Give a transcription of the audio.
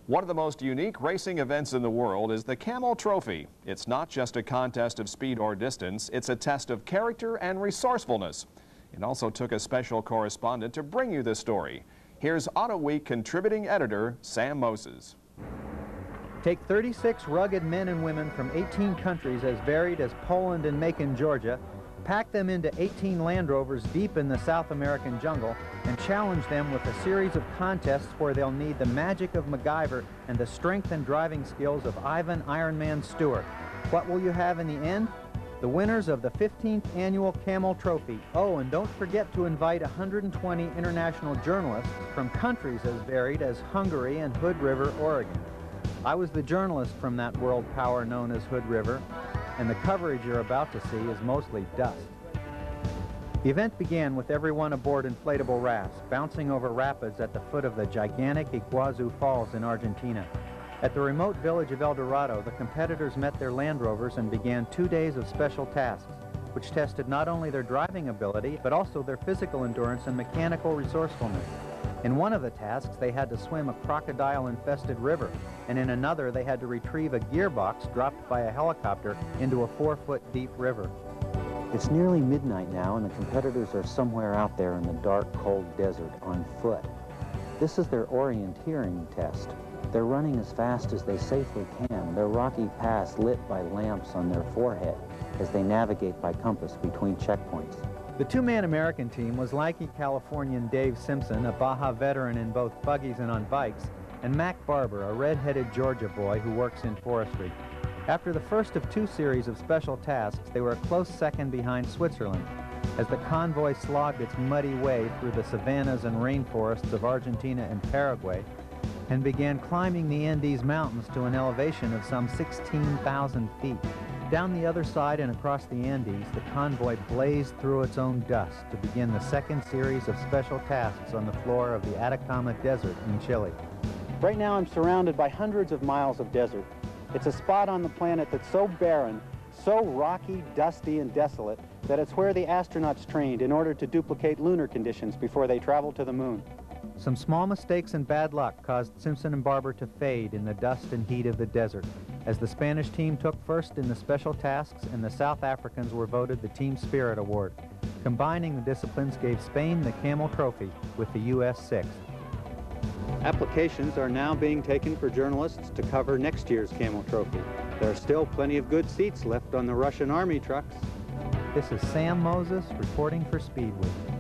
One of the most unique racing events in the world is the Camel Trophy. It's not just a contest of speed or distance, it's a test of character and resourcefulness. It also took a special correspondent to bring you this story. Here's Auto Week contributing editor Sam Moses. Take 36 rugged men and women from 18 countries as varied as Poland and Macon, Georgia, pack them into 18 Land Rovers deep in the South American jungle, and challenge them with a series of contests where they'll need the magic of MacGyver and the strength and driving skills of Ivan Ironman Stewart. What will you have in the end? The winners of the 15th annual Camel Trophy. Oh, and don't forget to invite 120 international journalists from countries as varied as Hungary and Hood River, Oregon. I was the journalist from that world power known as Hood River, and the coverage you're about to see is mostly dust. The event began with everyone aboard inflatable rafts, bouncing over rapids at the foot of the gigantic Iguazu Falls in Argentina. At the remote village of El Dorado, the competitors met their Land Rovers and began 2 days of special tasks, which tested not only their driving ability, but also their physical endurance and mechanical resourcefulness. In one of the tasks, they had to swim a crocodile-infested river, and in another, they had to retrieve a gearbox dropped by a helicopter into a 4-foot-deep river. It's nearly midnight now, and the competitors are somewhere out there in the dark, cold desert on foot. This is their orienteering test. They're running as fast as they safely can, their rocky paths lit by lamps on their forehead as they navigate by compass between checkpoints. The two-man American team was lanky Californian Dave Simpson, a Baja veteran in both buggies and on bikes, and Mac Barber, a red-headed Georgia boy who works in forestry. After the first of 2 series of special tasks, they were a close second behind Switzerland, as the convoy slogged its muddy way through the savannas and rainforests of Argentina and Paraguay, and began climbing the Andes Mountains to an elevation of some 16,000 feet. Down the other side and across the Andes, the convoy blazed through its own dust to begin the second series of special tasks on the floor of the Atacama Desert in Chile. Right now I'm surrounded by hundreds of miles of desert. It's a spot on the planet that's so barren, so rocky, dusty, and desolate that it's where the astronauts trained in order to duplicate lunar conditions before they traveled to the moon. Some small mistakes and bad luck caused Simpson and Barber to fade in the dust and heat of the desert, as the Spanish team took first in the special tasks and the South Africans were voted the Team Spirit Award. Combining the disciplines gave Spain the Camel Trophy, with the U.S. 6th. Applications are now being taken for journalists to cover next year's Camel Trophy. There are still plenty of good seats left on the Russian Army trucks. This is Sam Moses reporting for Speedweek.